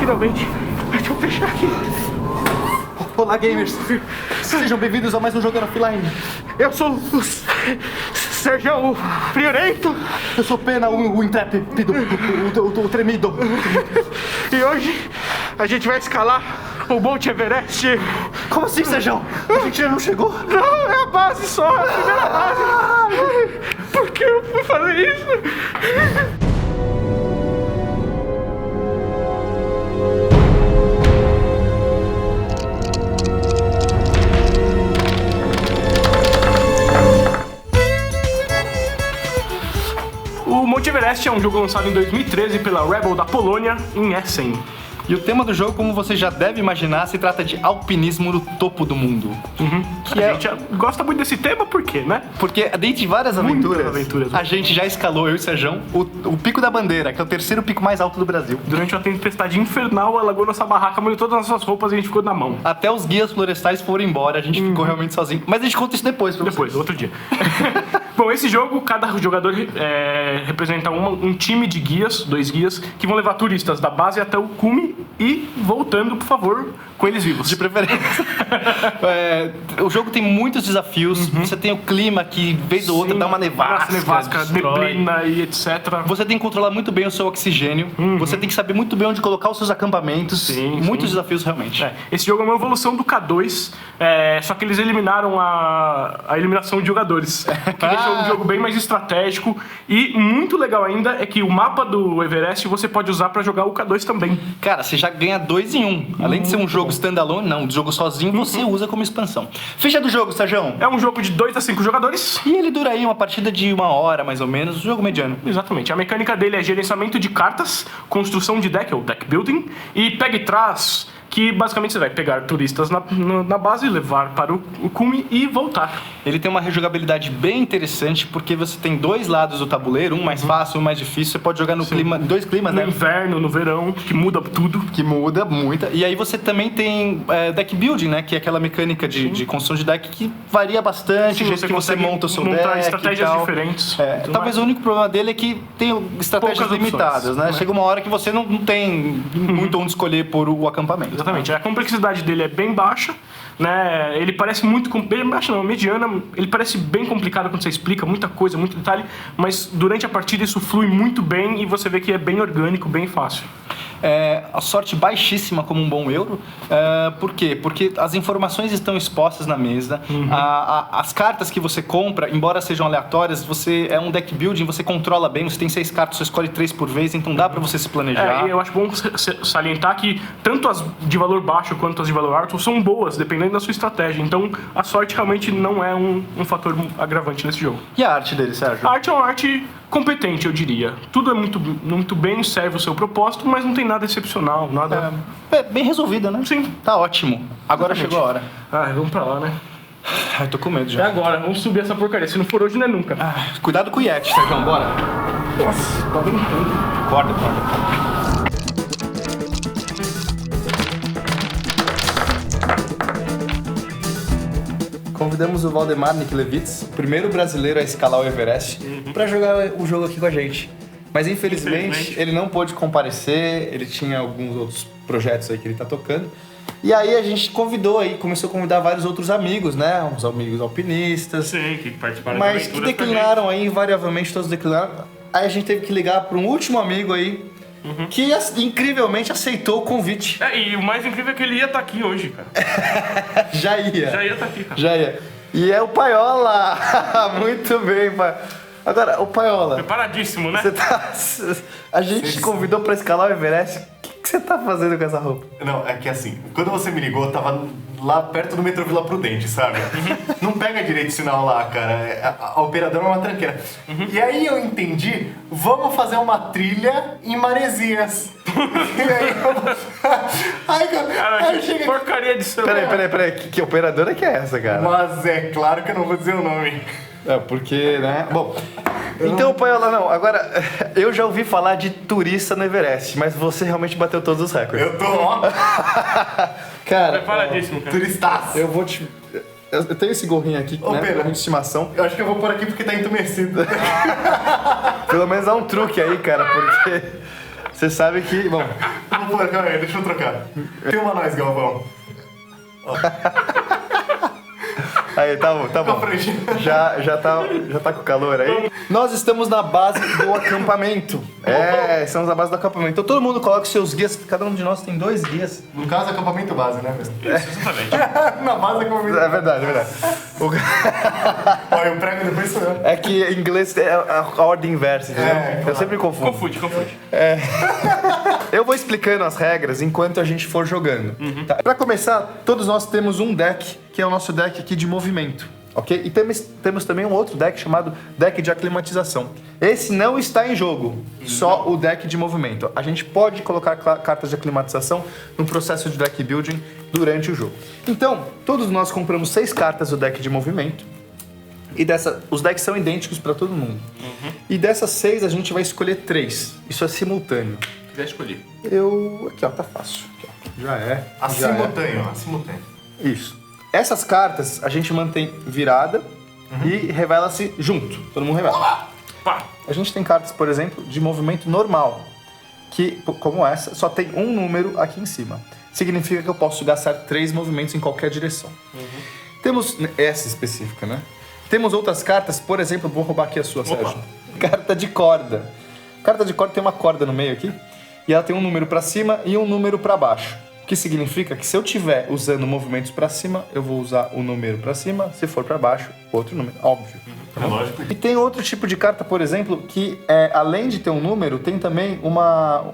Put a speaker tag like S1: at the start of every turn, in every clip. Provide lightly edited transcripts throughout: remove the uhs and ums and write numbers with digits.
S1: finalmente. Deixa eu fechar aqui.
S2: Olá, gamers! Sejam bem-vindos a mais um Jogando Offline.
S1: Eu sou o Serjão Friorento.
S2: Eu sou Pena, o intrépido, o tremido.
S1: E hoje a gente vai escalar o Monte Everest.
S2: Como assim, Serjão? A gente ainda não chegou?
S1: Não, é a base só, é a primeira base. Por que eu fui fazer isso? O Monte Everest é um jogo lançado em 2013 pela Rebel da Polônia, em Essen.
S2: E o tema do jogo, como você já deve imaginar, se trata de alpinismo no topo do mundo.
S1: A gente gosta muito desse tema, por quê, né?
S2: Porque, dentre várias aventuras, a gente já escalou, eu e o Serjão, o Pico da Bandeira, que é o terceiro pico mais alto do Brasil.
S1: Durante uma tempestade infernal, alagou nossa barraca, molhou todas as nossas roupas e a gente ficou na mão.
S2: Até os guias florestais foram embora, a gente ficou realmente sozinho. Mas a gente conta isso depois pra
S1: Depois, outro dia. Bom, esse jogo, cada jogador representa um time de guias, 2 guias, que vão levar turistas da base até o cume e voltando, por favor, com eles vivos.
S2: De preferência. O jogo tem muitos desafios. Você tem o clima que, vez ou outra, dá uma nevasca,
S1: neblina e etc.
S2: Você tem que controlar muito bem o seu oxigênio. Você tem que saber muito bem onde colocar os seus acampamentos. Muitos desafios, realmente.
S1: Esse jogo é uma evolução do K2, só que eles eliminaram a eliminação de jogadores. Que deixou um jogo bem mais estratégico. E muito legal ainda é que o mapa do Everest você pode usar pra jogar o K2 também.
S2: Cara, você já ganha 2 em 1. Além de ser um jogo standalone, não, de jogo sozinho, você usa como expansão. Ficha do jogo, Serjão.
S1: É um jogo de 2 a 5 jogadores.
S2: E ele dura aí uma partida de 1 hora, mais ou menos, um jogo mediano.
S1: Exatamente. A mecânica dele é gerenciamento de cartas, construção de deck, ou deck building, e pega e traz, que basicamente você vai pegar turistas na base, levar para o cume e voltar.
S2: Ele tem uma rejogabilidade bem interessante, porque você tem 2 lados do tabuleiro, um mais fácil, um mais difícil. Você pode jogar no clima, 2 climas, né?
S1: No inverno, no verão, que muda tudo.
S2: Que muda muita. E aí você também tem deck building, né? Que é aquela mecânica de construção de deck que varia bastante, o jeito que você monta o seu deck.
S1: Montar estratégias diferentes.
S2: Talvez o único problema dele é que tem estratégias
S1: poucas
S2: limitadas,
S1: opções,
S2: né? Chega uma hora que você não tem muito onde escolher por o acampamento.
S1: Exatamente. A complexidade dele é bem baixa, né? Ele parece muito... Bem baixa não, mediana. Ele parece bem complicado quando você explica muita coisa, muito detalhe, mas durante a partida isso flui muito bem e você vê que é bem orgânico, bem fácil.
S2: A sorte baixíssima como um bom euro. Por quê? Porque as informações estão expostas na mesa. As cartas que você compra, embora sejam aleatórias, você é um deck building, você controla bem, você tem 6 cartas, você escolhe 3 por vez, então dá pra você se planejar.
S1: Eu acho bom salientar que tanto as de valor baixo quanto as de valor alto são boas, dependendo da sua estratégia. Então a sorte realmente não é um fator agravante nesse jogo.
S2: E a arte dele, Sérgio?
S1: A arte é uma arte competente, eu diria. Tudo é muito bem, serve o seu propósito, mas não tem nada excepcional, nada...
S2: Bem resolvida, né?
S1: Sim.
S2: Tá ótimo. Agora chegou a hora.
S1: Vamos pra lá, né?
S2: Ai, tô com medo
S1: É
S2: já.
S1: agora, vamos subir essa porcaria. Se não for hoje, não é nunca.
S2: Cuidado com o Yeti, Sérgio, bora.
S1: Nossa, tá brincando.
S2: Acorda. Convidamos o Valdemar Niklevitz, o primeiro brasileiro a escalar o Everest, pra jogar o jogo aqui com a gente. Mas infelizmente ele não pôde comparecer, ele tinha alguns outros projetos aí que ele tá tocando. E aí a gente começou a convidar vários outros amigos, né? Uns amigos alpinistas.
S1: Sei, que participaram
S2: Mas que declinaram aí, invariavelmente todos declinaram. Aí a gente teve que ligar para um último amigo aí, que incrivelmente aceitou o convite.
S1: E o mais incrível é que ele ia estar aqui hoje, cara.
S2: Já ia.
S1: Já ia estar aqui, cara.
S2: Já ia. E é o Paiola! Muito bem, pai. Agora, o Paiola.
S1: Preparadíssimo, né?
S2: Você tá... A gente te convidou pra escalar o Everest. O que você tá fazendo com essa roupa?
S3: Não, é que assim, quando você me ligou, eu tava lá perto do metrô Vila Prudente, sabe? Não pega direito o sinal lá, cara. A operadora é uma tranqueira. E aí eu entendi, vamos fazer uma trilha em Maresias. E aí eu... Ai,
S1: Cara,
S3: aí chega...
S1: porcaria de celular.
S2: Peraí. Que operadora que é essa, cara?
S3: Mas é claro que eu não vou dizer o nome.
S2: Porque, né? Bom, então, Paiola, não. Agora, eu já ouvi falar de turista no Everest, mas você realmente bateu todos os recordes.
S3: Eu tô, ó,
S2: Cara,
S1: Preparadíssimo, cara.
S3: turistaço.
S2: eu vou te... Eu tenho esse gorrinho aqui,
S3: Ô,
S2: né?
S3: Pedro.
S2: Gorrinho de estimação.
S3: Eu acho que eu vou pôr aqui porque tá entumecido.
S2: Pelo menos há um truque aí, cara, porque... Você sabe que... Bom,
S3: Vou pôr, calma aí, deixa eu trocar. Filma nós, Galvão.
S2: Aí, tá bom.
S3: Fica frente.
S2: Já tá com calor aí? Nós estamos na base do acampamento. Estamos na base do acampamento. Então todo mundo coloca os seus guias. Cada um de nós tem 2 guias.
S3: No caso, acampamento base, né, mesmo?
S1: Isso, exatamente.
S3: Na base, acampamento
S2: É
S3: base.
S2: verdade, é verdade.
S3: Olha, eu prego depois sou eu.
S2: É que em inglês é a ordem inversa, entendeu? Eu sempre confundo.
S1: Confunde.
S2: Eu vou explicando as regras enquanto a gente for jogando. Tá? Pra começar, todos nós temos um deck, que é o nosso deck aqui de movimento. Ok? E temos também um outro deck chamado deck de aclimatização. Esse não está em jogo, só o deck de movimento. A gente pode colocar cartas de aclimatização no processo de deck building durante o jogo. Então, todos nós compramos 6 cartas do deck de movimento. E os decks são idênticos para todo mundo. E dessas 6 a gente vai escolher 3. Isso é simultâneo.
S1: Já escolhi.
S2: Aqui ó, tá fácil. Aqui, ó. Já é.
S3: Simultâneo.
S2: Isso. Essas cartas a gente mantém virada e revela-se junto. Todo mundo revela.
S1: Pá.
S2: A gente tem cartas, por exemplo, de movimento normal, que, como essa, só tem um número aqui em cima. Significa que eu posso gastar 3 movimentos em qualquer direção. Temos essa específica, né? Temos outras cartas, por exemplo, vou roubar aqui a sua, Sérgio. Carta de corda. Carta de corda tem uma corda no meio aqui, e ela tem um número para cima e um número para baixo. O que significa que se eu estiver usando movimentos para cima, eu vou usar o número para cima, se for para baixo, outro número, óbvio.
S3: É lógico.
S2: E tem outro tipo de carta, por exemplo, que além de ter um número, tem também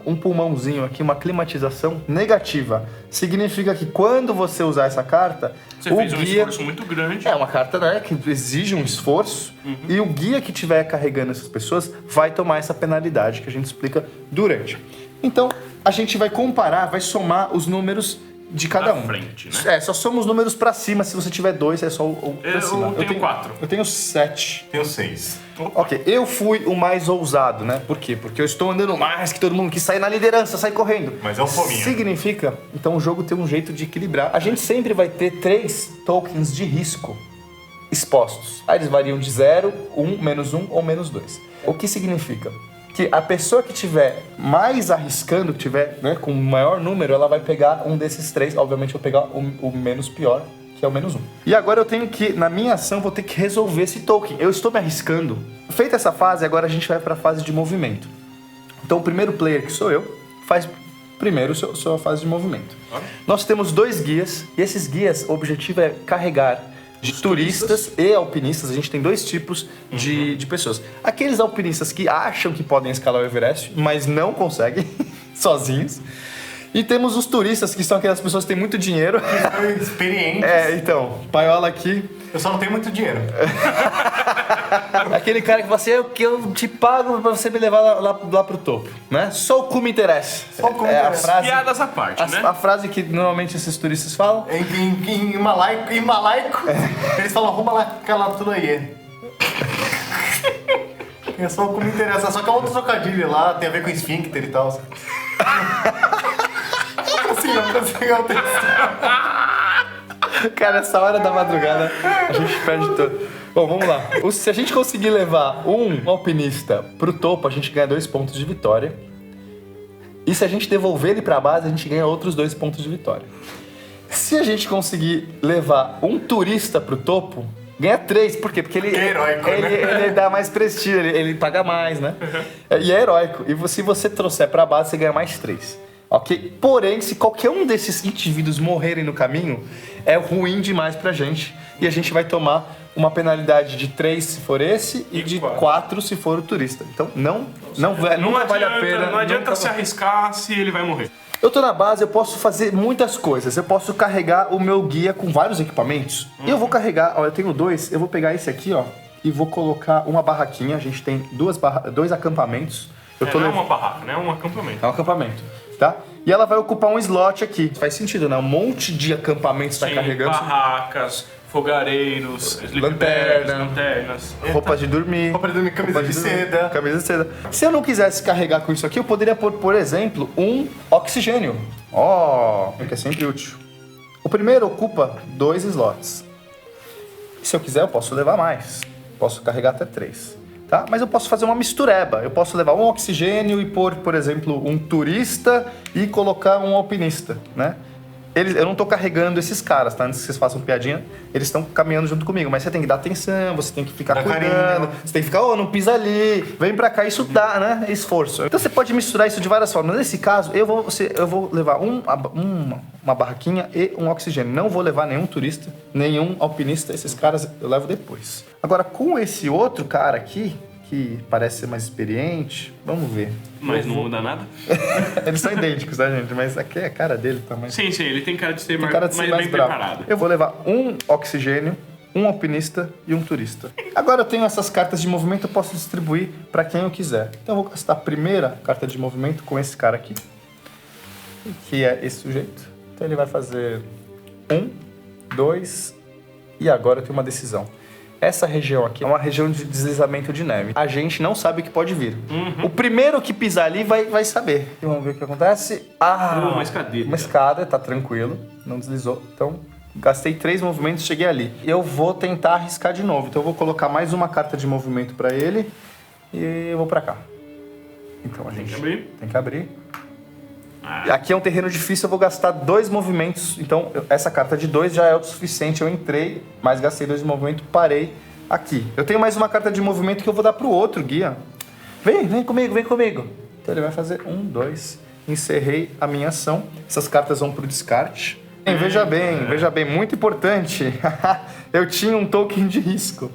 S2: um pulmãozinho aqui, uma climatização negativa. Significa que quando você usar essa carta,
S1: Você fez um esforço muito grande.
S2: é uma carta, né, que exige um esforço, e o guia que estiver carregando essas pessoas vai tomar essa penalidade que a gente explica durante. Então, a gente vai comparar, vai somar os números de cada um.
S1: Frente, né?
S2: Só soma os números pra cima. Se você tiver 2, é só o pra cima.
S1: Eu tenho 4.
S2: Eu tenho 7.
S3: Tenho 6.
S2: Ok, eu fui o mais ousado, né? Por quê? Porque eu estou andando mais que todo mundo, que sai na liderança, sai correndo.
S3: Mas é um fominha.
S2: Significa, então o jogo tem um jeito de equilibrar. A gente sempre vai ter 3 tokens de risco expostos. Aí eles variam de 0, 1, menos 1 ou menos 2. O que significa? Que a pessoa que tiver mais arriscando, que tiver, né, com o maior número, ela vai pegar um desses 3. Obviamente eu vou pegar o menos pior, que é o menos 1. E agora eu tenho que, na minha ação, vou ter que resolver esse token. Eu estou me arriscando. Feita essa fase, agora a gente vai para a fase de movimento. Então o primeiro player, que sou eu, faz primeiro sua fase de movimento. Nós temos 2 guias, e esses guias, o objetivo é carregar de turistas e alpinistas. A gente tem 2 tipos de pessoas. Aqueles alpinistas que acham que podem escalar o Everest, mas não conseguem sozinhos. E temos os turistas, que são aquelas pessoas que têm muito dinheiro.
S3: Experiente.
S2: Então, paiola aqui.
S3: Eu só não tenho muito dinheiro.
S2: Aquele cara que fala assim, eu te pago pra você me levar lá pro topo, né? Só o cu me interessa.
S3: Só o cu me
S2: a
S3: interessa.
S2: frase,
S1: Piadas à parte, né?
S2: a frase que normalmente esses turistas falam.
S3: Em malaico, eles falam, arruma lá aquela tudo aí. É só o que me interessa. Só que é outro trocadilho lá, tem a ver com esfíncter e tal. Assim, não consigo alterar.
S2: Cara, essa hora da madrugada a gente perde todo. Bom, vamos lá. Se a gente conseguir levar um alpinista pro topo, a gente ganha 2 pontos de vitória. E se a gente devolver ele pra base, a gente ganha outros 2 pontos de vitória. Se a gente conseguir levar um turista pro topo, ganha 3. Por quê? Porque ele
S3: é heróico, né?
S2: ele dá mais prestígio, ele paga mais, né? E é heróico. E se você trouxer pra base, você ganha mais 3. Ok? Porém, se qualquer um desses indivíduos morrerem no caminho, é ruim demais pra gente. E a gente vai tomar uma penalidade de 3 se for esse e de 4 se for o turista. Então não vale a pena.
S1: Não adianta se arriscar se ele vai morrer.
S2: Eu tô na base, eu posso fazer muitas coisas. Eu posso carregar o meu guia com vários equipamentos. E eu vou carregar, ó, eu tenho 2, eu vou pegar esse aqui, ó, e vou colocar uma barraquinha. A gente tem 2 acampamentos.
S1: Não é uma barraca, né? É um acampamento.
S2: É um acampamento, tá? E ela vai ocupar um slot aqui. Faz sentido, né? Um monte de acampamentos tá carregando.
S1: Barracas, fogareiros, lanternas.
S2: Roupas de dormir.
S3: Camisa de seda.
S2: Camisa de seda. Se eu não quisesse carregar com isso aqui, eu poderia pôr, por exemplo, um oxigênio. Que é sempre útil. O primeiro ocupa 2 slots. Se eu quiser, eu posso levar mais. Posso carregar até 3. tá? Mas eu posso fazer uma mistureba. Eu posso levar um oxigênio e pôr, por exemplo, um turista e colocar um alpinista, né? Eu não tô carregando esses caras, tá? Antes que vocês façam piadinha, eles estão caminhando junto comigo. Mas você tem que dar atenção, você tem que ficar
S3: Dá
S2: cuidando,
S3: carinho.
S2: você tem que ficar, não pisa ali, vem pra cá, isso dá, né? Esforço. Então você pode misturar isso de várias formas. Nesse caso, eu vou levar uma barraquinha e um oxigênio. Não vou levar nenhum turista, nenhum alpinista, esses caras eu levo depois. Agora, com esse outro cara aqui, que parece ser mais experiente, vamos ver.
S1: Mas não muda nada?
S2: Eles são idênticos, tá, gente? Mas aqui é a cara dele também.
S1: Sim, ele tem cara de ser,
S2: Tem cara de ser mais
S1: bem
S2: bravo.
S1: preparado.
S2: Eu vou levar um oxigênio, um alpinista e um turista. Agora eu tenho essas cartas de movimento, eu posso distribuir para quem eu quiser. Então eu vou gastar a primeira carta de movimento com esse cara aqui, que é esse sujeito. Então ele vai fazer 1, 2 e agora eu tenho uma decisão. Essa região aqui é uma região de deslizamento de neve. A gente não sabe o que pode vir. O primeiro que pisar ali vai saber. E vamos ver o que acontece.
S1: Uma escadeira.
S2: Uma escada, tá tranquilo. Não deslizou. Então, gastei 3 movimentos, cheguei ali. Eu vou tentar arriscar de novo. Então, eu vou colocar mais uma carta de movimento pra ele. E eu vou pra cá. Então, a gente tem que abrir. Aqui é um terreno difícil, eu vou gastar 2 movimentos. Então, essa carta de 2 já é o suficiente. Eu entrei, mas gastei 2 movimentos, parei aqui. Eu tenho mais uma carta de movimento que eu vou dar pro outro guia. Vem comigo, vem comigo. Então, ele vai fazer 1, 2. Encerrei a minha ação. Essas cartas vão pro descarte. Veja bem, muito importante. Eu tinha um token de risco,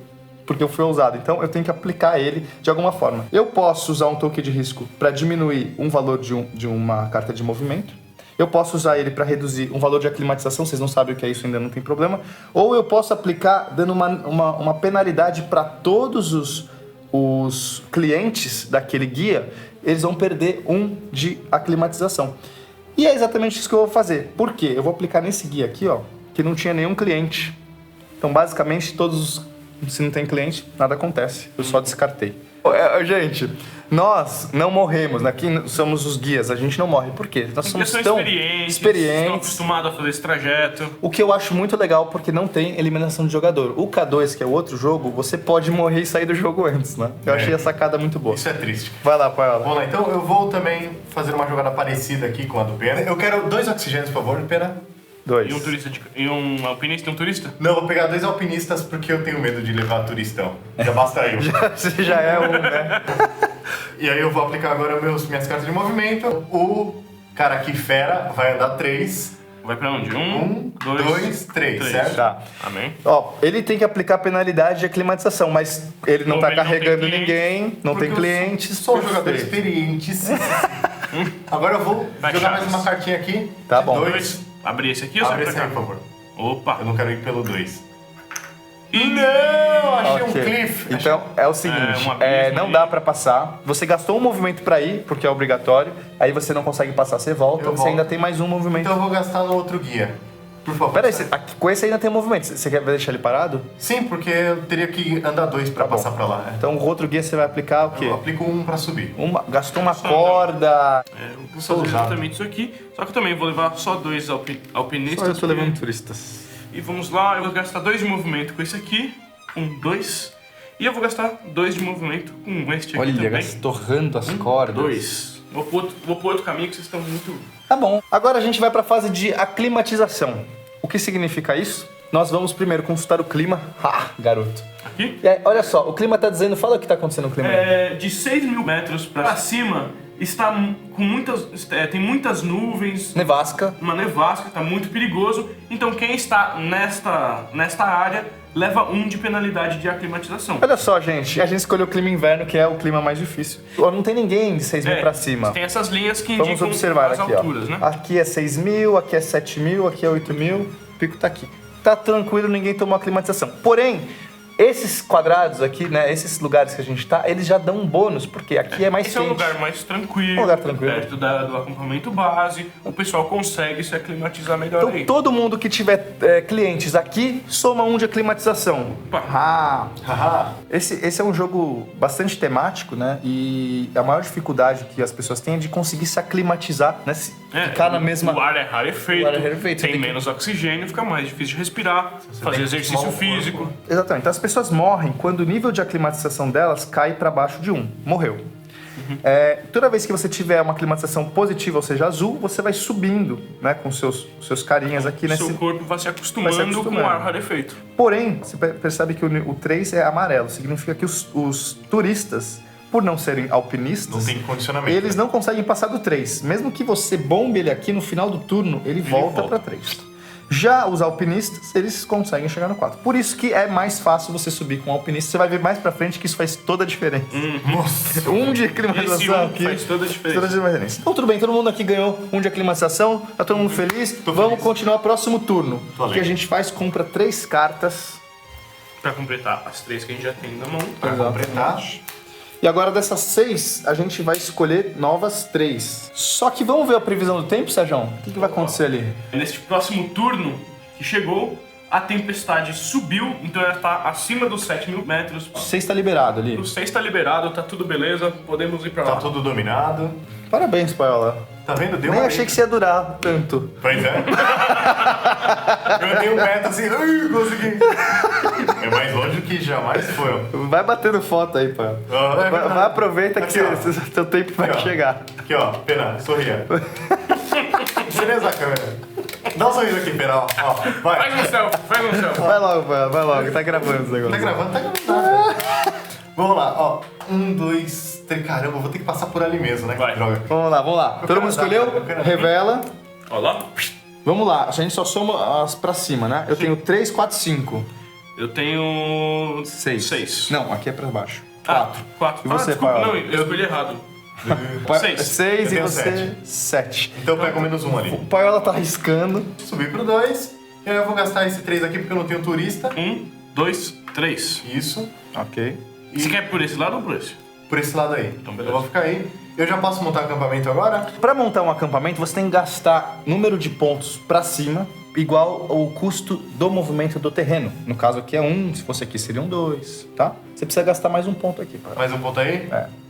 S2: porque eu fui ousado. Então, eu tenho que aplicar ele de alguma forma. Eu posso usar um token de risco para diminuir um valor de uma carta de movimento. Eu posso usar ele para reduzir um valor de aclimatização. Vocês não sabem o que é isso, ainda não tem problema. Ou eu posso aplicar dando uma penalidade para todos os clientes daquele guia. Eles vão perder 1 de aclimatização. E é exatamente isso que eu vou fazer. Por quê? Eu vou aplicar nesse guia aqui, ó, que não tinha nenhum cliente. Então, basicamente, se não tem cliente, nada acontece. Eu só descartei. Gente, nós não morremos. Aqui somos os guias, a gente não morre. Por quê? Nós somos tão experientes.
S1: Estão acostumados a fazer esse trajeto.
S2: O que eu acho muito legal, porque não tem eliminação de jogador. O K2, que é o outro jogo, você pode morrer e sair do jogo antes, né? Eu achei a sacada muito boa.
S3: Isso é triste.
S2: Vai lá, Paiola.
S3: Vamos lá, então eu vou também fazer uma jogada parecida aqui com a do Pena. Eu quero 2 oxigênios, por favor, Pena.
S2: 2.
S1: E um turista e um alpinista e um turista?
S3: Não, eu vou pegar 2 alpinistas porque eu tenho medo de levar turistão. Já basta eu.
S2: Você já é um, né?
S3: E aí eu vou aplicar agora minhas cartas de movimento. O cara aqui fera vai andar 3.
S1: Vai pra onde? 1,
S3: 2, 3, certo?
S2: Tá.
S1: Amém.
S2: Ó, ele tem que aplicar penalidade de aclimatização, mas ele não
S1: Como
S2: tá
S1: ele não
S2: carregando
S1: tem
S2: ninguém, não
S3: Porque
S2: tem clientes.
S3: Sou um jogador
S2: perfeito.
S3: experiente. Agora eu vou
S1: Vai,
S3: jogar
S1: Chaves.
S3: mais uma cartinha aqui.
S2: Tá bom.
S3: 2.
S1: Abrir esse aqui ou
S3: Abre
S1: sai
S3: esse
S1: pra
S3: aí,
S1: cá?
S3: por favor.
S1: Opa!
S3: Eu não quero ir pelo 2. Não, achei um
S2: Ok.
S3: cliff.
S2: Então, é o seguinte,
S1: um abismo
S2: não
S1: aí.
S2: dá pra passar. Você gastou um movimento pra ir, porque é obrigatório. Aí você não consegue passar, você volta.
S3: Eu
S2: Você
S3: volto.
S2: ainda tem mais um movimento.
S3: Então eu vou gastar no outro guia. Por favor.
S2: Peraí, com esse ainda tem movimento. Você quer deixar ele parado?
S3: Sim, porque eu teria que andar 2 pra
S2: bom.
S3: passar pra lá. né?
S2: Então o outro guia você vai aplicar o quê?
S3: Eu aplico 1 pra subir.
S2: Gastou uma corda.
S1: Eu vou fazer exatamente isso aqui. Só que eu também vou levar só 2 alpinistas.
S2: Eu tô levando turistas.
S1: E vamos lá, eu vou gastar 2 de movimento com esse aqui. 1, 2. E eu vou gastar 2 de movimento com este aqui
S2: Olha,
S1: também.
S2: gastorrando as cordas.
S1: 2. Vou pro outro caminho que vocês estão muito...
S2: Tá bom. Agora a gente vai pra fase de aclimatização. O que significa isso? Nós vamos primeiro consultar o clima. Ah, garoto.
S1: Aqui?
S2: E aí, olha só, o clima tá dizendo... Fala o que tá acontecendo no clima aí.
S1: De 6 mil metros pra cima, está com tem muitas nuvens,
S2: Nevasca.
S1: uma nevasca, tá muito perigoso. Então quem está nesta área leva 1 de penalidade de aclimatização.
S2: Olha só, gente. A gente escolheu o clima inverno, que é o clima mais difícil. Não tem ninguém de 6 mil pra cima.
S1: Tem essas linhas que
S2: Vamos
S1: indicam
S2: observar
S1: as
S2: aqui,
S1: alturas,
S2: ó.
S1: né?
S2: Aqui é 6 mil, aqui é 7 mil, aqui é 8 mil. O pico tá aqui. Tá tranquilo, ninguém tomou aclimatização. Porém, esses quadrados aqui, né, esses lugares que a gente tá, eles já dão um bônus, porque aqui é mais
S1: Esse
S2: quente.
S1: é um lugar mais tranquilo,
S2: Um lugar tranquilo.
S1: perto do acampamento base, o pessoal consegue se aclimatizar melhor
S2: Então
S1: aí.
S2: todo mundo que tiver clientes aqui, soma 1 de aclimatização.
S1: Opa.
S3: Haha.
S2: Esse é um jogo bastante temático, né? E a maior dificuldade que as pessoas têm é de conseguir se aclimatizar, né? Ficar na mesma...
S1: O ar é rarefeito,
S2: O ar é rarefeito, você
S1: tem
S2: tem que-
S1: menos oxigênio, fica mais difícil de respirar, fazer exercício físico.
S2: Exatamente. Então as pessoas pessoas morrem quando o nível de aclimatização delas cai para baixo de 1. Morreu. Toda vez que você tiver uma aclimatização positiva, ou seja, azul, você vai subindo, né, com seus carinhas aqui nesse...
S1: Seu corpo vai se acostumando com o ar rarefeito.
S2: Porém, você percebe que o 3 é amarelo. Significa que os turistas, por não serem alpinistas,
S3: Não tem condicionamento.
S2: eles não conseguem passar do 3. Mesmo que você bombe ele aqui, no final do turno, ele volta para 3. Já os alpinistas, eles conseguem chegar no 4. Por isso que é mais fácil você subir com um alpinista. Você vai ver mais pra frente que isso faz toda a diferença.
S3: Nossa.
S2: Um de climatização aqui
S1: faz toda a diferença.
S2: Então tudo bem, todo mundo aqui ganhou um de aclimatização, tá todo mundo feliz. Vamos continuar o próximo turno.
S3: Tô
S2: O que a gente faz? Compra 3 cartas.
S1: Pra completar as 3 que a gente já tem na mão.
S3: Pra completar.
S2: E agora dessas 6, a gente vai escolher novas 3. Só que vamos ver a previsão do tempo, Sérgio? O que vai acontecer ali?
S1: Neste próximo turno que chegou, a tempestade subiu, então ela está acima dos 7.000 metros.
S2: 6 tá liberado ali.
S1: O 6 está liberado, tá tudo beleza, podemos ir pra lá.
S3: Tá tudo dominado.
S2: Parabéns, Paiola.
S3: Tá vendo? Deu
S2: Nem
S3: uma...
S2: achei que isso ia durar tanto.
S3: Pois é. Eu dei um metro assim, consegui. É mais longe do que jamais foi, ó.
S2: Vai batendo foto aí, Paiola. Vai aproveita
S3: Aqui,
S2: que
S3: ó.
S2: seu tempo vai
S3: Aqui, ó.
S2: chegar.
S3: Aqui, ó. Pena, sorria. Beleza, a câmera. Dá um sorriso aqui, Pena. Ó, vai.
S1: Faz um selfie, faz um selfie.
S2: Vai logo, Paiola, vai logo. Tá gravando esse
S3: Tá
S2: negócio.
S3: gravando? Tá gravando. Vamos lá, ó. 1, 2, 3. Caramba, eu vou ter que passar por ali mesmo, né?
S1: Vai.
S3: Que droga.
S2: Vamos lá. Todo mundo escolheu? Revela.
S1: Olha lá.
S2: Vamos lá, a gente só soma as pra cima, né? Eu tenho 3, 4, 5.
S1: Eu tenho...
S2: 6. Não, aqui é pra baixo. 4.
S1: 4.
S2: E você,
S1: desculpa,
S2: Paiola?
S1: não, eu escolhi errado. 6.
S2: 6
S3: Eu
S2: e
S3: tenho
S2: você 7.
S3: Então eu pego menos 1 ali.
S2: O Paiola tá arriscando.
S3: Subir pro 2. E aí eu vou gastar esse 3 aqui porque eu não tenho turista.
S1: 1, 2, 3.
S3: Isso.
S2: Ok.
S1: Você quer por esse lado ou por esse?
S3: Por esse lado aí.
S1: Então, beleza.
S3: Eu vou ficar aí. Eu já posso montar acampamento agora?
S2: Pra montar um acampamento, você tem que gastar número de pontos pra cima igual ao custo do movimento do terreno. No caso aqui é 1, se fosse aqui seriam 2, tá? Você precisa gastar mais um ponto aqui.
S3: Mais um ponto aí?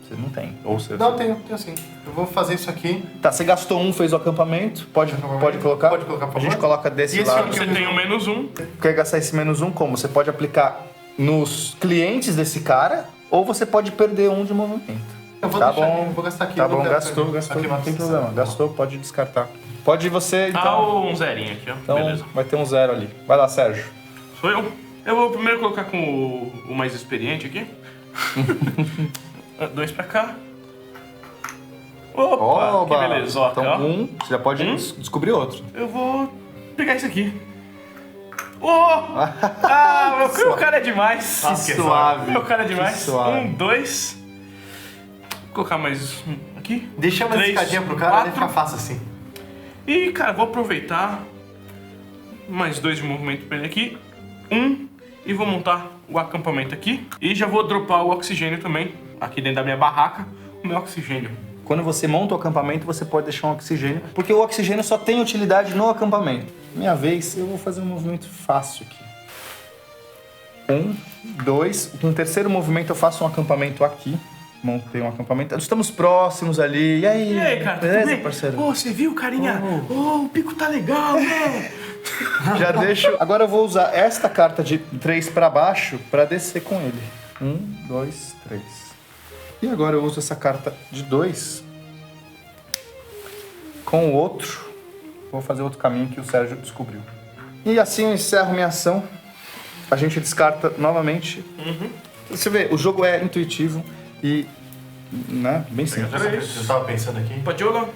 S2: Você não tem. Ou você...
S3: Não, tenho sim. Eu vou fazer isso aqui.
S2: Tá, você gastou 1, fez o acampamento. Pode colocar?
S3: Pode colocar, por
S2: A gente
S3: favor.
S2: coloca desse
S3: E esse
S2: lado.
S3: aqui
S1: Você tem o menos 1.
S2: Quer gastar esse menos 1 como? Você pode aplicar nos clientes desse cara ou você pode perder 1 de movimento.
S3: Eu vou
S2: Tá
S3: deixar
S2: bom.
S3: aqui, eu vou gastar aqui.
S2: Tá
S3: eu vou
S2: bom,
S3: gastar
S2: gastou,
S3: aqui.
S2: não tem
S3: Aclimatização.
S2: problema. Gastou, pode descartar. Pode você,
S1: Tá
S2: então.
S1: um zerinho aqui, ó.
S2: Então
S1: Beleza.
S2: vai ter um 0 ali. Vai lá, Sérgio.
S1: Sou eu. Eu vou primeiro colocar com o mais experiente aqui. 2 pra cá. Opa, que beleza. Ó,
S2: Então
S1: ó.
S2: 1, você já pode descobrir outro.
S1: Eu vou pegar esse aqui. Meu cara é demais.
S3: Nossa, que
S2: suave.
S1: Meu cara é demais.
S2: Que suave.
S1: 1, 2. Vou colocar mais um aqui.
S3: Deixa uma
S1: 3,
S3: escadinha pro cara,
S1: 4.
S3: ele fica fácil assim.
S1: E, cara, vou aproveitar mais 2 de movimento pra ele aqui. 1. E vou montar o acampamento aqui. E já vou dropar o oxigênio também. Aqui dentro da minha barraca, o meu oxigênio.
S2: Quando você monta o acampamento, você pode deixar um oxigênio, porque o oxigênio só tem utilidade no acampamento. Minha vez, eu vou fazer um movimento fácil aqui. 1, 2. Com o terceiro movimento eu faço um acampamento aqui. Montei um acampamento. Estamos próximos ali. E aí?
S1: E aí, cara, tudo
S2: Beleza,
S1: bem?
S2: parceiro?
S1: Pô, você viu, carinha? O pico tá legal, né?
S2: Já deixo. Agora eu vou usar esta carta de 3 para baixo para descer com ele. 1, 2, 3. E agora eu uso essa carta de 2 com o outro. Vou fazer outro caminho que o Sérgio descobriu. E assim eu encerro minha ação. A gente descarta novamente. Você vê, o jogo é intuitivo e, né, bem simples.
S3: Eu tava pensando aqui.
S1: Padiola,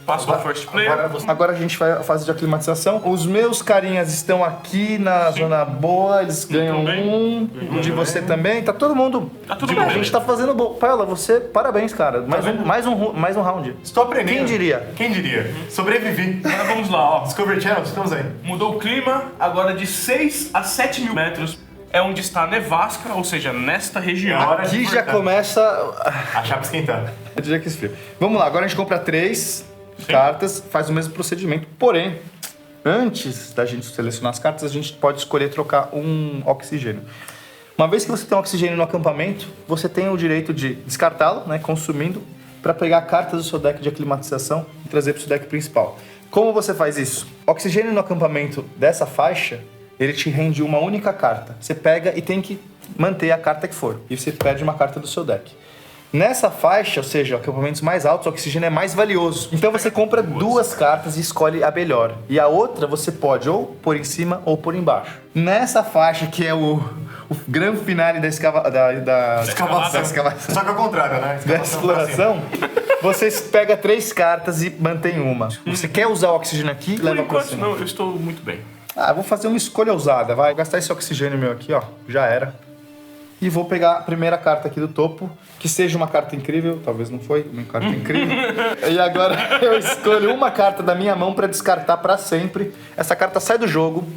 S1: passo ao first player.
S2: Agora a gente vai à fase de aclimatização. Os meus carinhas estão aqui na zona boa, eles ganham
S1: bem.
S2: 1, de você também. Tá todo mundo.
S1: Tá tudo
S2: A
S1: bem.
S2: gente tá fazendo bom. Paiola, você, parabéns, cara. Mais um round.
S3: Estou aprendendo.
S2: Quem diria?
S3: Quem diria? Sobrevivi.
S1: Agora vamos lá, ó.
S3: Discovery Channel, estamos aí.
S1: Mudou o clima, agora de 6 a 7.000 metros é onde está a nevasca, ou seja, nesta região.
S3: Agora-
S2: Aqui já
S3: cortar.
S2: começa
S3: A chapa esquentando.
S2: a dizer que esfria. Vamos lá, agora a gente compra 3 cartas, faz o mesmo procedimento. Porém, antes da gente selecionar as cartas, a gente pode escolher trocar um oxigênio. Uma vez que você tem um oxigênio no acampamento, você tem o direito de descartá-lo, né, consumindo, para pegar cartas do seu deck de aclimatização e trazer para o seu deck principal. Como você faz isso? Oxigênio no acampamento dessa faixa, ele te rende uma única carta. Você pega e tem que manter a carta que for. E você perde uma carta do seu deck. Nessa faixa, ou seja, acampamentos mais altos, o oxigênio é mais valioso. Então você compra 2 cartas e escolhe a melhor. E a outra você pode ou pôr em cima ou pôr embaixo. Nessa faixa, que é o grande finale da escavação.
S3: Só que ao contrário, né?
S2: Da exploração, você pega 3 cartas e mantém uma. Você quer usar o oxigênio aqui?
S1: Por
S2: Leva pra
S1: enquanto,
S2: cima.
S1: não, eu estou muito bem.
S2: Vou fazer uma escolha ousada, vai. Vou gastar esse oxigênio meu aqui, ó. Já era. E vou pegar a primeira carta aqui do topo, que seja uma carta incrível. Talvez não foi, uma carta incrível. E agora eu escolho uma carta da minha mão pra descartar pra sempre. Essa carta sai do jogo,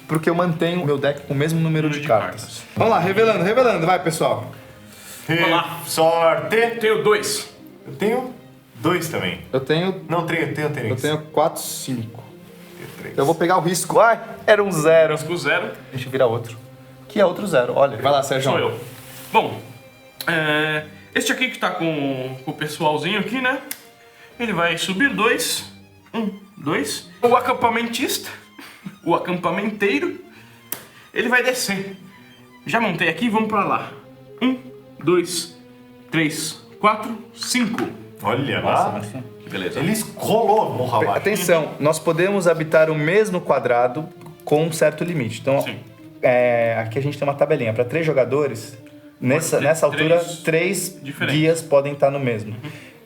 S2: porque eu mantenho o meu deck com o mesmo número de cartas. Vamos lá, revelando. Vai, pessoal.
S1: Vamos lá.
S3: Sorte!
S1: Tenho 2.
S3: Eu tenho 2 também.
S2: Eu tenho...
S3: Não, tenho 3.
S2: Eu tenho 4, 5.
S3: Tenho 3.
S2: Eu vou pegar o risco. Ai, era um 0.
S1: Risco 0.
S2: Deixa eu virar outro. Que é outro 0, olha. Vai lá, Sérgio.
S1: Sou eu. Bom, este aqui que tá com o pessoalzinho aqui, né? Ele vai subir 2. 1, 2. O acampamentista, o acampamenteiro, ele vai descer. Já montei aqui, vamos pra lá. 1, 2, 3, 4, 5.
S3: Olha lá.
S1: Que beleza.
S3: Ele rolou morro abaixo.
S2: Atenção, nós podemos habitar o mesmo quadrado com um certo limite. Então,
S1: Sim.
S2: Aqui a gente tem uma tabelinha. Para 3 jogadores, nessa
S1: ter
S2: altura,
S1: 3
S2: 3
S1: diferentes.
S2: guias podem estar no mesmo.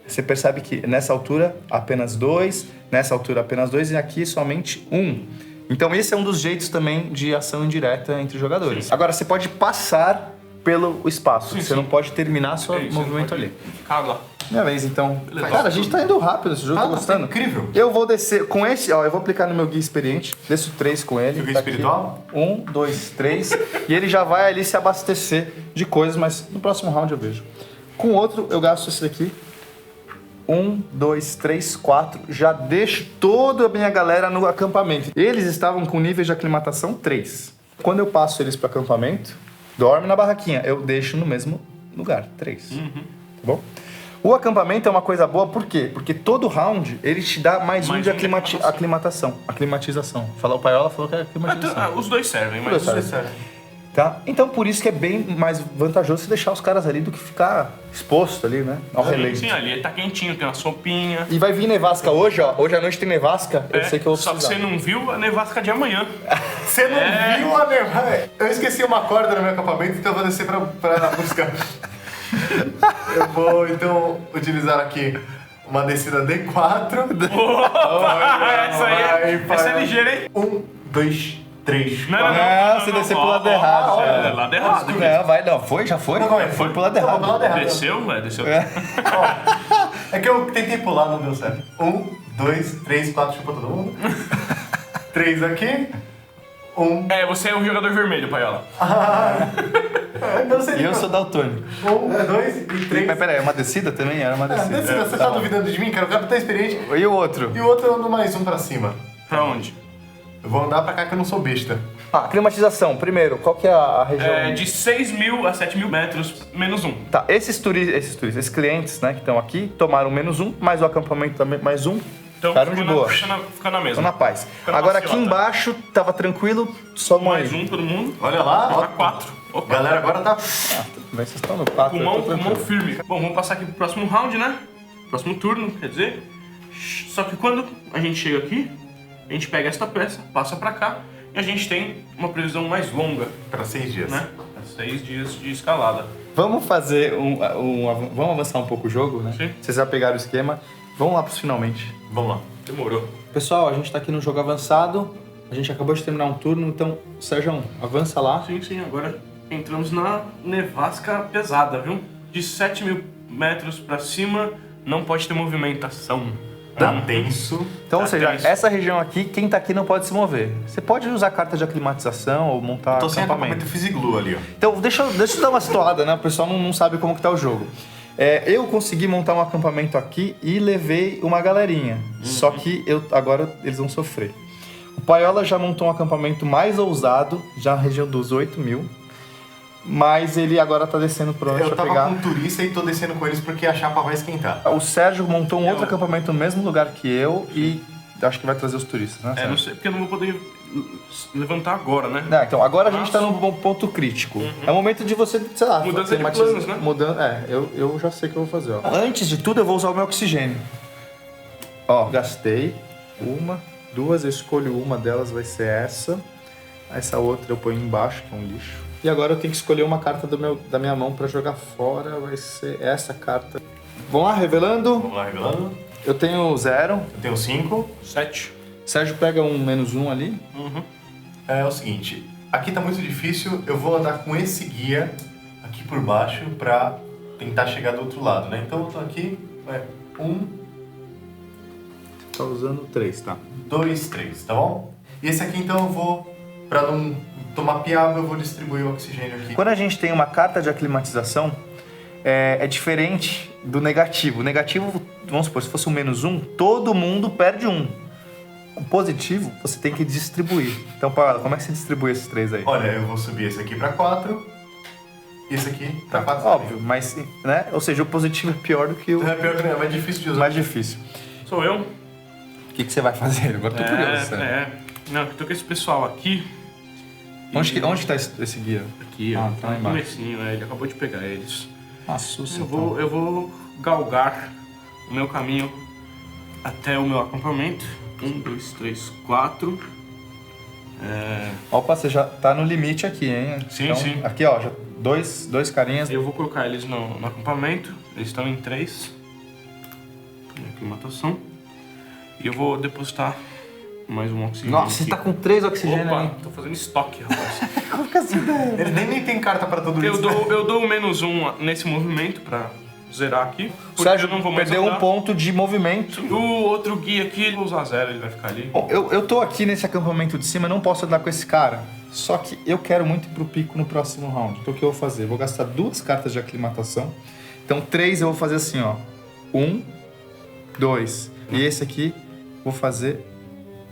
S2: Você percebe que nessa altura, apenas 2, nessa altura, apenas 2 e aqui somente 1. Então, esse é um dos jeitos também de ação indireta entre jogadores. Agora, você pode passar pelo espaço. Você não pode terminar seu movimento ali.
S1: Ficar lá.
S2: Minha vez, então.
S1: Beleza.
S2: Cara, a gente tá indo rápido esse jogo, tô gostando.
S3: Incrível.
S2: Eu vou descer com esse, ó, eu vou aplicar no meu guia experiente. Desço 3 com ele.
S3: Seu guia
S2: tá aqui.
S3: espiritual?
S2: 1, 2, 3. E ele já vai ali se abastecer de coisas, mas no próximo round eu vejo. Com o outro, eu gasto esse daqui. 1, 2, 3, 4. Já deixo toda a minha galera no acampamento. Eles estavam com níveis de aclimatação 3. Quando eu passo eles pro acampamento, dorme na barraquinha. Eu deixo no mesmo lugar, 3. Tá bom? O acampamento é uma coisa boa, por quê? Porque todo round ele te dá mais um de aclimatização. O Paiola falou que é aclimatização.
S1: Os dois servem, mas...
S2: Os dois servem. Tá? Então por isso que é bem mais vantajoso você deixar os caras ali do que ficar exposto ali, né? Ao relento.
S1: Sim, ali tá quentinho, tem uma sopinha.
S2: E vai vir nevasca hoje, ó. Hoje à noite tem nevasca, eu sei que eu vou
S1: Só que
S2: precisar.
S1: você não viu a nevasca de amanhã.
S3: Você não viu a nevasca? Eu esqueci uma corda no meu acampamento, então eu vou descer pra buscar. Eu vou, então, utilizar aqui uma descida D4.
S1: Essa é ligeira, hein?
S3: 1, 2, 3,
S1: Não,
S3: 4.
S2: Não, você desceu pro lado errado.
S1: É, lado errado.
S2: Não, vai, não. Foi? Já foi?
S3: Não, calma aí.
S2: Foi pro lado errado.
S3: Pro lado errado.
S1: Desceu, velho, desceu.
S3: É que eu tentei pular, não deu certo. 1, 2, 3, 4, chupa todo mundo. 3 aqui. 1.
S1: Você é o jogador vermelho, Paiola.
S3: Não sei.
S2: E eu sou daltônico.
S3: 1, 2 e 3.
S2: Mas peraí, é uma descida também? Era uma descida.
S3: Descida, você tá duvidando de mim, cara? O cara tá experiente.
S2: E o outro?
S3: E o outro eu ando mais um pra cima.
S1: Pra onde?
S3: Eu vou andar pra cá que eu não sou besta.
S2: Climatização. Primeiro, qual que é a região?
S1: De 6.000 a 7.000 metros, menos 1.
S2: Tá, esses clientes, né, que estão aqui, tomaram menos 1, mais o acampamento também mais 1.
S1: Então
S2: Ficaram de boa.
S1: Fica na mesma.
S2: Estão na paz.
S1: Fica na
S2: Agora aqui
S1: maciota.
S2: embaixo, tava tranquilo, só
S1: Mais
S2: aí.
S1: 1 todo mundo.
S3: Olha lá, ó.
S1: Tá 4. Opa.
S3: Galera, agora tá...
S2: Mas vocês estão no 4,
S1: Pulmão firme. Bom, vamos passar aqui pro próximo round, né? Próximo turno, quer dizer. Só que quando a gente chega aqui, a gente pega esta peça, passa pra cá, e a gente tem uma previsão mais longa,
S3: Pra 6 dias.
S1: né? 6 dias de escalada.
S2: Vamos fazer vamos avançar um pouco o jogo, né?
S1: Sim.
S2: Vocês já pegaram o esquema. Vamos lá pros finalmente.
S3: Vamos lá.
S1: Demorou.
S2: Pessoal, a gente tá aqui no jogo avançado. A gente acabou de terminar um turno, então, Sérgio, avança lá.
S1: Sim, agora entramos na nevasca pesada, viu? De 7.000 metros pra cima, não pode ter movimentação.
S3: Tá tenso.
S2: Então, ou
S1: Tá
S2: seja,
S1: tenso.
S2: essa região aqui, quem tá aqui não pode se mover. Você pode usar carta de aclimatização ou montar
S3: Tô sem
S2: acampamento.
S3: acampamento Fisiglu ali, ó.
S2: Então, deixa eu dar uma situada, né? O pessoal não sabe como que tá o jogo. Eu consegui montar um acampamento aqui e levei uma galerinha. Só que agora eles vão sofrer. O Paiola já montou um acampamento mais ousado, já na região dos 8.000. Mas ele agora tá descendo pro
S3: Eu
S2: pra
S3: tava
S2: pegar.
S3: com um turista e tô descendo com eles porque a chapa vai esquentar.
S2: O Sérgio montou um outro acampamento no mesmo lugar que eu e acho que vai trazer os turistas, né?
S1: Não
S2: Sérgio?
S1: sei, porque eu não vou poder levantar agora, né?
S2: Não, então, agora a gente tá num ponto crítico. É o momento de você, sei lá...
S1: Mudança de
S2: matiza-
S1: planos, né?
S2: Eu já sei o que eu vou fazer, ó. Antes de tudo, eu vou usar o meu oxigênio. Ó, gastei. 1, 2, eu escolho uma delas, vai ser essa. Essa outra eu ponho embaixo, que é um lixo. E agora eu tenho que escolher uma carta da minha mão pra jogar fora, vai ser essa carta. Vamos lá, revelando.
S3: Vamos lá, revelando.
S2: Eu tenho 0.
S3: Eu tenho 5.
S1: 7.
S2: Sérgio pega um -1 ali.
S3: É o seguinte, aqui tá muito difícil, eu vou andar com esse guia aqui por baixo pra tentar chegar do outro lado, né? Então eu tô aqui, 1,
S2: Tá usando 3, tá?
S3: 2, 3, tá bom? E esse aqui então eu vou, pra não tomar piaba, eu vou distribuir o oxigênio aqui.
S2: Quando a gente tem uma carta de aclimatização, é diferente do negativo. O negativo, vamos supor, se fosse um -1, todo mundo perde 1. O positivo, você tem que distribuir. Então, Paola, como é que você distribui esses 3 aí?
S3: Olha, eu vou subir esse aqui pra 4, e esse aqui pra 4
S2: Óbvio, mas, né? Ou seja, o positivo é pior do que o
S3: É pior que não, é mais difícil de usar.
S2: mais difícil.
S1: Sou eu.
S2: O que você vai fazer? Agora tô curioso, sério.
S1: Não, eu tô com esse pessoal aqui.
S2: Onde tá esse guia?
S1: Aqui,
S2: Ah,
S1: ó.
S2: tá lá
S1: no
S2: embaixo.
S1: comecinho, ele acabou de pegar eles.
S2: Nossa,
S1: Eu vou galgar o meu caminho até o meu acampamento. 1, 2, 3, 4.
S2: Opa, você já tá no limite aqui, hein?
S1: Sim,
S2: Então,
S1: sim.
S2: Aqui, ó, já dois carinhas.
S1: Eu vou colocar eles no acampamento. Eles estão em 3. Aclimatação. E eu vou depositar mais um oxigênio.
S2: Nossa, você
S1: aqui.
S2: tá com 3 oxigênios
S1: Opa,
S2: aí.
S1: tô fazendo estoque, rapaz.
S2: Como que assim, velho?
S3: Ele nem tem carta pra tudo
S1: eu
S3: isso.
S1: dou o -1 nesse movimento pra zerar aqui.
S2: O
S1: Porque
S2: Sérgio
S1: eu não vou mais
S2: perdeu um
S1: andar.
S2: ponto de movimento.
S1: O outro guia aqui, eu vou usar 0, ele vai ficar ali.
S2: Bom, eu tô aqui nesse acampamento de cima, não posso andar com esse cara. Só que eu quero muito ir pro pico no próximo round. Então o que eu vou fazer? Eu vou gastar 2 cartas de aclimatação. Então 3 eu vou fazer assim, ó. 1, 2. E esse aqui, vou fazer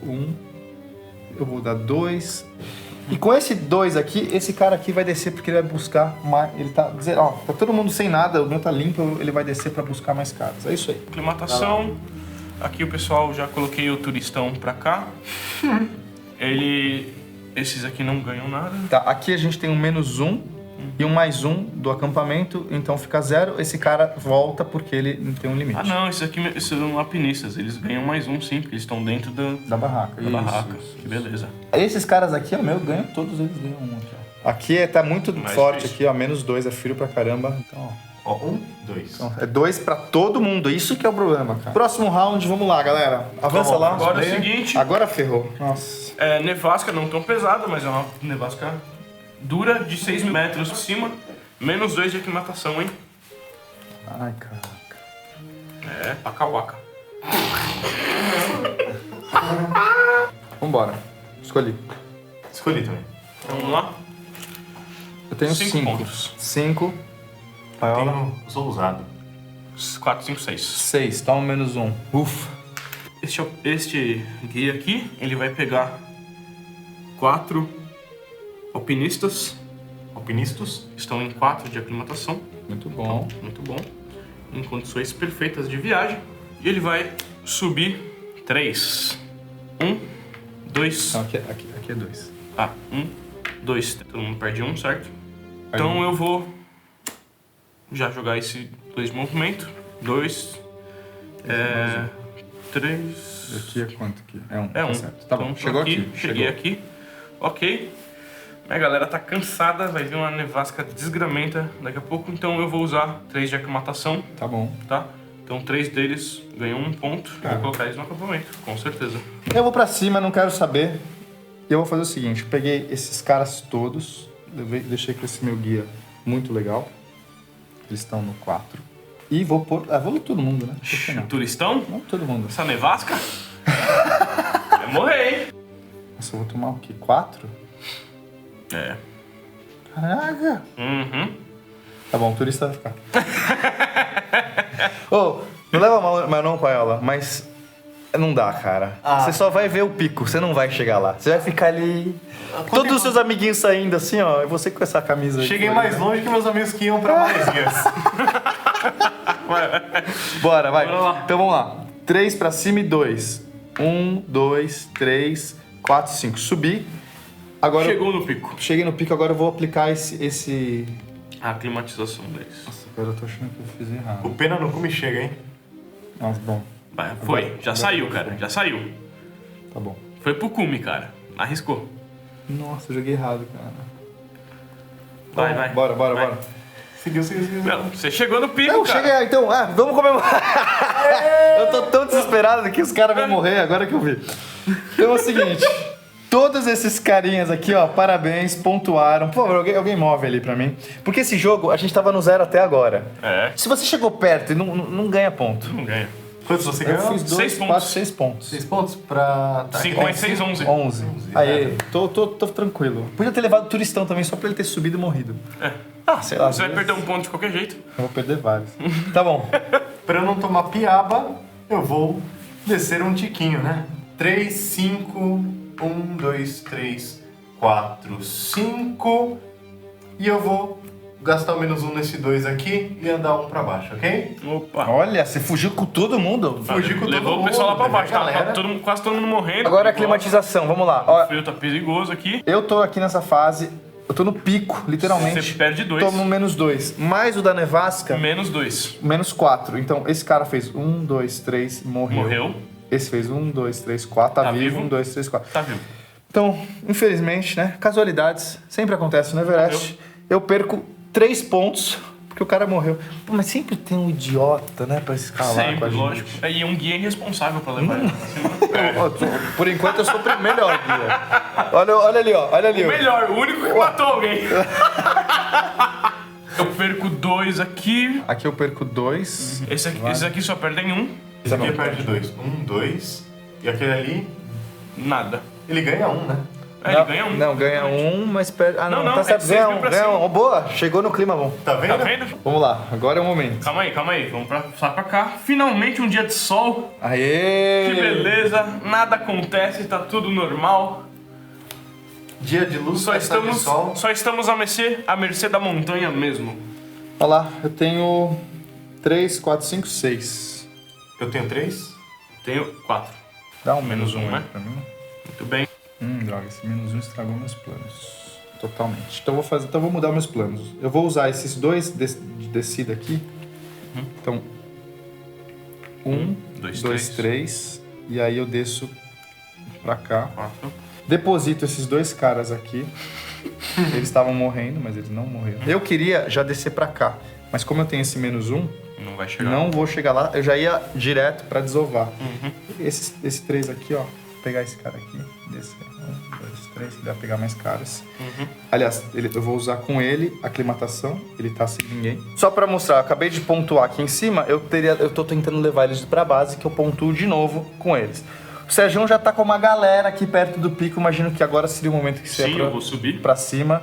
S2: 1. Eu vou dar 2. E com esse 2 aqui, esse cara aqui vai descer porque ele vai buscar mais. Ele tá dizendo, ó, tá todo mundo sem nada, o meu tá limpo, ele vai descer pra buscar mais cartas. É isso aí.
S1: Aclimatação. Aqui o pessoal, já coloquei o turistão pra cá. Esses aqui não ganham nada.
S2: Tá, aqui a gente tem um -1 e um +1 do acampamento, então fica 0. Esse cara volta porque ele não tem um limite.
S1: Ah não, esses aqui são alpinistas, eles ganham +1 sim, porque eles estão dentro
S2: Da barraca.
S1: da barraca. Que beleza.
S2: Esses caras aqui, ó, meu, ganham todos eles ganham 1 aqui, ó. Aqui tá muito
S1: Mais
S2: forte
S1: difícil.
S2: aqui, ó, -2, é frio pra caramba. Então, ó.
S3: Ó, 1, 2.
S2: Então, é 2 pra todo mundo, isso que é o problema, cara. Próximo round, vamos lá, galera. Avança
S3: Vamos,
S2: lá.
S1: Agora é o seguinte,
S2: Agora ferrou. Nossa.
S1: nevasca não tão pesada, mas é uma nevasca dura de 6 metros de cima, -2 de aclimatação, hein?
S2: Ai, caraca.
S1: É, pacauaca.
S2: Vambora. Escolhi.
S3: Escolhi também.
S1: Vamos lá?
S2: Eu tenho
S1: 5
S2: 5.
S1: pontos.
S2: 5. Paiola.
S3: Eu sou ousado.
S1: 4, 5, 6.
S2: 6. Toma -1. Ufa.
S1: Este guia aqui, ele vai pegar 4 alpinistas.
S3: Alpinistas.
S1: Estão em 4 de aclimatação.
S2: Muito bom.
S1: Muito bom. Em condições perfeitas de viagem. E ele vai subir 3. 1, 2.
S2: Então, aqui é 2.
S1: 1, 2. Todo mundo perde 1, certo? Então eu vou já jogar esse 2 de movimento. 2. 3.
S2: Aqui é quanto aqui? É 1.
S1: É 1.
S2: Certo. Tá bom.
S1: Então,
S2: Chegou aqui.
S1: Cheguei aqui. Ok. Minha galera tá cansada, vai vir uma nevasca desgramenta daqui a pouco, então eu vou usar 3 de aclimatação,
S2: Tá bom.
S1: tá? Então 3 deles ganham 1 ponto, eu vou colocar eles no acampamento, com certeza.
S2: Eu vou pra cima, não quero saber. E eu vou fazer o seguinte, eu peguei esses caras todos, deixei com esse meu guia muito legal. Eles estão no 4. E vou pôr... vou todo mundo, né? Por que não?
S1: Turistão?
S2: Não todo mundo.
S1: Essa nevasca? Vai morrer, hein?
S2: Nossa, eu vou tomar o quê? 4?
S1: É.
S2: Caraca!
S1: Uhum.
S2: Tá bom, o turista vai ficar. Ô, não leva mal não, Paiola, mas não dá, cara. Você só vai ver o pico, você não vai chegar lá. Você vai ficar ali... Todos os seus amiguinhos saindo assim, ó, e você com essa camisa aí.
S3: Cheguei mais longe que meus amigos que iam pra mais guias.
S2: Bora, vai.
S1: Bora lá.
S2: Então vamos lá. 3 pra cima e 2. 1, 2, 3, 4, 5. Subi. Agora
S1: Chegou no pico.
S2: Cheguei no pico, agora eu vou aplicar esse...
S1: A climatização deles.
S2: Nossa, cara, eu tô achando que eu fiz
S3: O
S2: errado.
S3: pena no cu me chega, hein?
S2: Nossa, bom.
S1: Vai, foi. Já saiu, cara. Já saiu.
S2: Tá bom.
S1: Foi pro cume, cara. Arriscou.
S2: Nossa, eu joguei errado, cara.
S1: Vai, vai.
S2: Bora.
S1: Vai.
S3: Seguiu.
S1: Não, você chegou no pico,
S2: Eu
S1: cara.
S2: cheguei, então, vamos comemorar. Eu tô tão desesperado que os caras vão morrer, agora que eu vi. Então é o seguinte, todos esses carinhas aqui, ó, parabéns, pontuaram. Por favor, alguém move ali pra mim. Porque esse jogo, a gente tava no 0 até agora.
S1: É.
S2: Se você chegou perto e não ganha ponto.
S1: Não ganha.
S3: Quantos você
S2: Eu
S3: ganhou?
S2: fiz 2,
S1: 6
S2: 4,
S1: pontos.
S2: 6 pontos.
S3: 6 pontos pra... Tá,
S1: 5
S3: aqui
S1: mais
S3: tem
S1: 6, 11.
S2: 11. Aê, tô tranquilo. Podia ter levado o turistão também, só pra ele ter subido e morrido.
S1: É.
S2: Ah, sei lá.
S1: Você vai perder um ponto de qualquer jeito.
S2: Eu vou perder vários. Tá bom.
S3: Pra eu não tomar piaba, eu vou descer um tiquinho, né? 3, 5, 1, 2, 3, 4, 5. E eu vou gastar o -1 nesse 2 aqui e andar um pra baixo, ok?
S1: Opa.
S2: Olha, você fugiu com todo mundo.
S3: Fugi com todo
S1: Levou
S3: mundo,
S1: o pessoal lá pra baixo.
S3: galera.
S1: Tava quase todo mundo morrendo.
S2: Agora a climatização, vamos lá. Ó,
S1: O frio tá perigoso aqui.
S2: eu tô aqui nessa fase, eu tô no pico, literalmente.
S1: Você perde 2.
S2: Tô no -2. Mais o da nevasca,
S1: Menos 2.
S2: -4. Então esse cara fez 1, 2, 3, morreu.
S1: Morreu.
S2: Esse fez 1, 2, 3, 4, tá
S1: Tá
S2: vivo.
S1: vivo.
S2: 1, 2, 3, 4.
S1: Tá vivo.
S2: Então, infelizmente, né? Casualidades, sempre acontece no Everest. Eu perco 3 pontos, porque o cara morreu. Pô, mas sempre tem um idiota, né, pra escalar com a
S1: Sempre,
S2: gente.
S1: lógico. E um guia irresponsável pra levar ele pra cima.
S2: Por enquanto eu sou o melhor guia. Olha ali, ó. Olha ali.
S1: O
S2: ó.
S1: melhor, o único que matou alguém. Eu perco 2 aqui.
S2: Aqui eu perco 2.
S1: Esse aqui só perde em 1.
S3: Esse aqui perde 2. 1, 2. E aquele ali,
S1: Nada.
S3: ele ganha 1, né?
S1: Ele ganha 1.
S2: Não, ganha 1, mas perde. Ah, não,
S1: Não,
S2: tá
S1: é
S2: certo.
S1: 6
S2: Ganha
S1: mil
S2: 1,
S1: pra
S2: ganha
S1: cima.
S2: 1. Boa, chegou no clima bom.
S3: Tá vendo?
S1: Tá vendo?
S2: Vamos lá, agora é o momento.
S1: Calma aí. Vamos passar pra cá. Finalmente um dia de sol.
S2: Aê!
S1: Que beleza. Nada acontece, tá tudo normal.
S3: Dia de luz,
S1: Só
S3: festa de
S1: estamos,
S3: sol.
S1: só estamos à mercê da montanha mesmo.
S2: Olha lá, eu tenho 3, 4, 5, 6.
S3: Eu tenho 3.
S1: Tenho 4.
S2: Dá um
S1: Menos um,
S2: aí
S1: né?
S2: pra mim.
S1: Muito bem.
S2: Droga, esse -1 estragou meus planos. Totalmente. Então eu vou mudar meus planos. Eu vou usar esses 2 de descida aqui. Então, 1, 2, 3. E aí eu desço pra cá.
S1: 4.
S2: Deposito esses 2 caras aqui. Eles estavam morrendo, mas eles não morreram. Eu queria já descer pra cá. Mas como eu tenho esse -1,
S1: Não vai chegar.
S2: não vou chegar lá. Eu já ia direto pra desovar. Esse 3 aqui, ó. Vou pegar esse cara aqui. Descer. 1, 2, 3. Ele vai pegar mais caras. Aliás, eu vou usar com ele a aclimatação. Ele tá sem ninguém. Só pra mostrar, eu acabei de pontuar aqui em cima. Eu tô tentando levar eles pra base, que eu pontuo de novo com eles. O Sérgio já tá com uma galera aqui perto do pico. Imagino que agora seria o momento que você
S1: Sim, eu vou subir.
S2: pra cima.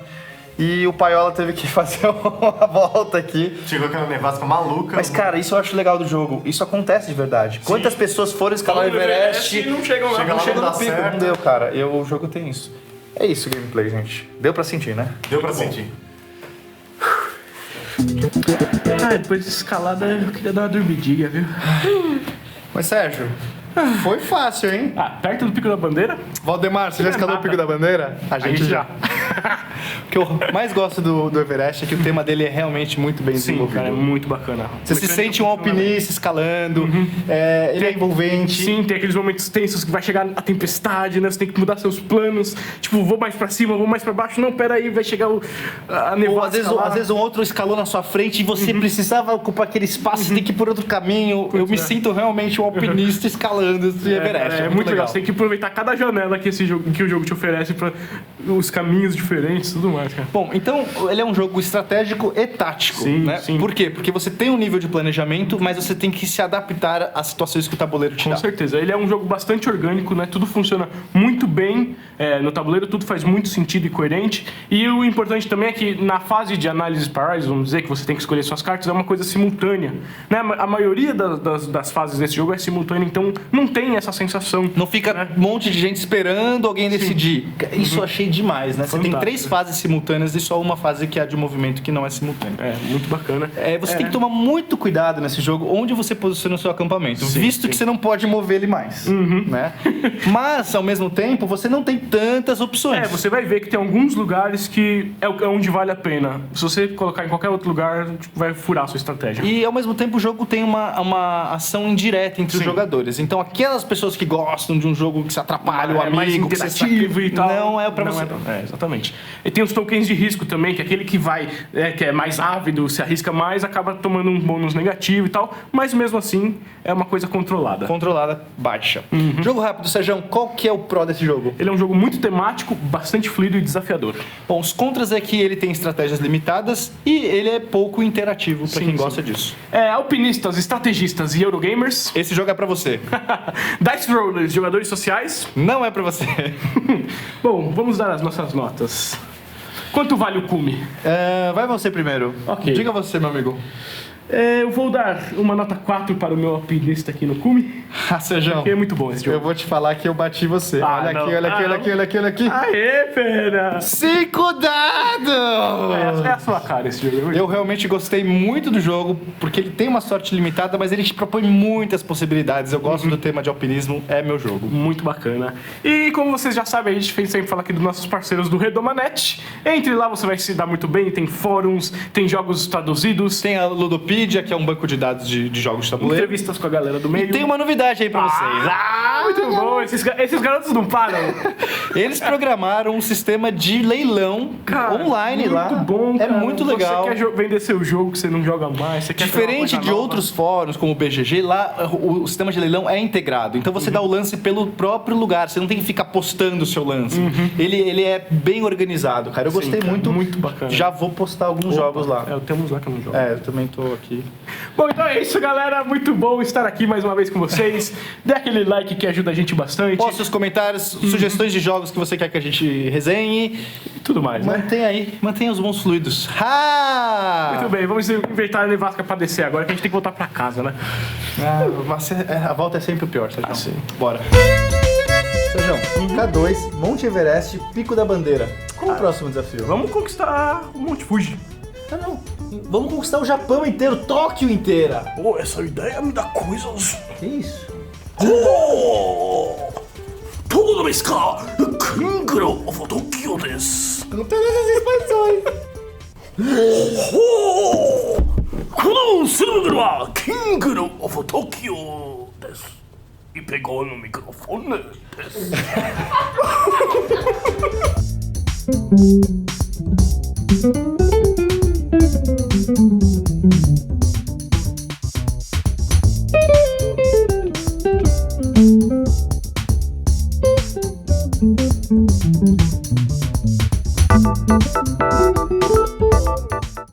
S2: E o Paiola teve que fazer uma volta aqui.
S3: Chegou aquela nevasca maluca.
S2: Mas, cara, isso eu acho legal do jogo. Isso acontece de verdade. Quantas pessoas foram escalar o Everest
S1: e não chegam lá.
S3: Chega
S2: não
S3: lá,
S2: chegam
S3: não
S2: no
S3: dá
S2: pico?
S3: certo.
S2: Não deu, cara. O jogo tem isso. É isso o gameplay, gente. Deu pra sentir, né?
S3: Deu pra sentir.
S1: Depois de escalada eu queria dar uma dormidinha, viu?
S2: Mas, Sérgio, foi fácil, hein?
S1: Perto do Pico da Bandeira?
S2: Valdemar, você já escalou o
S1: nada.
S2: Pico da Bandeira? A gente já. O que eu mais gosto do Everest é que o tema dele é realmente muito bem
S1: Sim,
S2: desenvolvido.
S1: cara, é muito bacana.
S2: Você se sente um alpinista escalando, ele é envolvente.
S1: Sim, tem aqueles momentos tensos que vai chegar a tempestade, né? Você tem que mudar seus planos. Tipo, vou mais pra cima, vou mais pra baixo. Não, pera aí, vai chegar a
S2: Ou
S1: nevasca lá.
S2: às vezes um outro escalou na sua frente e você precisava ocupar aquele espaço e tem que ir por outro caminho. Eu me sinto realmente um alpinista escalando esse Everest.
S1: É muito legal. Você tem que aproveitar cada janela que o jogo te oferece para os caminhos diferentes e tudo mais, cara.
S2: Bom, então ele é um jogo estratégico e tático,
S1: Sim,
S2: né?
S1: sim.
S2: Por quê? Porque você tem um nível de planejamento, mas você tem que se adaptar às situações que o tabuleiro te
S1: Com
S2: dá.
S1: certeza. Ele é um jogo bastante orgânico, né? Tudo funciona muito bem no tabuleiro, tudo faz muito sentido e coerente. E o importante também é que na fase de análise paráis, vamos dizer, que você tem que escolher suas cartas, é uma coisa simultânea. Né? A maioria das fases desse jogo é simultânea, então não tem essa sensação.
S2: Não fica um monte de gente esperando alguém decidir. Isso eu achei demais, né? Você tem tem 3 fases simultâneas e só uma fase que é de movimento que não é simultânea.
S1: É, muito bacana.
S2: Você tem que tomar muito cuidado nesse jogo onde você posiciona o seu acampamento, visto que você não pode mover ele mais, né? Mas, ao mesmo tempo, você não tem tantas opções.
S1: Você vai ver que tem alguns lugares que é onde vale a pena. Se você colocar em qualquer outro lugar, tipo, vai furar a sua estratégia.
S2: E, ao mesmo tempo, o jogo tem uma ação indireta entre os jogadores. Então, aquelas pessoas que gostam de um jogo que se atrapalha o amigo,
S1: mais interativo e tal.
S2: não é pra você.
S1: Exatamente. E tem os tokens de risco também, que é aquele que vai, que é mais ávido, se arrisca mais, acaba tomando um bônus negativo e tal. Mas, mesmo assim, é uma coisa controlada.
S2: Controlada, baixa. Jogo rápido, Sérgio, qual que é o pró desse jogo?
S1: Ele é um jogo muito temático, bastante fluido e desafiador.
S2: Bom, os contras é que ele tem estratégias limitadas e ele é pouco interativo pra quem gosta disso.
S1: Alpinistas, estrategistas e Eurogamers.
S2: Esse jogo é pra você.
S1: Dice Rollers, jogadores sociais.
S2: Não é pra você.
S1: Bom, vamos dar as nossas notas. Quanto vale o cume?
S2: Vai você primeiro.
S1: Ok.
S2: Diga você, meu amigo.
S1: Eu vou dar uma nota 4 para o meu alpinista aqui no cume.
S2: Sérgio,
S1: Porque é muito bom esse jogo.
S2: eu vou te falar que eu bati você. Olha
S1: não.
S2: aqui, olha aqui.
S1: Aê, pera!
S2: 5 dados!
S1: É a sua cara esse jogo.
S2: Eu realmente gostei muito do jogo, porque ele tem uma sorte limitada, mas ele te propõe muitas possibilidades. Eu gosto do tema de alpinismo, é meu jogo.
S1: Muito bacana. E como vocês já sabem, a gente sempre fala aqui dos nossos parceiros do Redomanet. Entre lá você vai se dar muito bem, tem fóruns, tem jogos traduzidos,
S2: Tem a Ludopedia, que é um banco de dados de jogos de tabuleiro.
S1: entrevistas com a galera do meio.
S2: E tem uma novidade aí pra vocês.
S1: Muito bom, esses garotos não param.
S2: Eles programaram um sistema de leilão online
S1: muito
S2: lá.
S1: Bom, cara.
S2: É muito legal.
S1: Você quer vender seu jogo que você não joga mais, você quer
S2: Diferente de outros fóruns, como o BGG, lá o sistema de leilão é integrado. Então você dá o lance pelo próprio lugar, você não tem que ficar postando o seu lance. Ele é bem organizado, cara. Eu gostei muito.
S1: Muito bacana.
S2: Já vou postar alguns jogos lá.
S1: Temos lá que eu não jogo.
S2: Eu também tô aqui.
S1: Bom, então é isso, galera. Muito bom estar aqui mais uma vez com vocês. Dê aquele like que ajuda a gente bastante.
S2: Poste os comentários, sugestões de jogos que você quer que a gente resenhe.
S1: E tudo mais, né?
S2: Mantenha os bons fluidos.
S1: Muito bem, vamos inventar a nevasca pra descer agora, que a gente tem que voltar pra casa, né?
S2: A volta é sempre o pior, Sérgio.
S1: Sim.
S2: Bora. Sérgio, K2, Monte Everest, Pico da Bandeira. Qual o próximo desafio?
S1: Vamos conquistar o Monte Fuji.
S2: Não. Vamos conquistar o Japão inteiro, Tóquio inteira.
S1: Pô, essa ideia me dá coisas.
S2: Que isso?
S1: Todo desu ka? Kingro of Tokyo desu.
S2: Com todas as expansões.
S1: Kono celular wa Kingro of Tokyo desu. E pegou no microfone desu.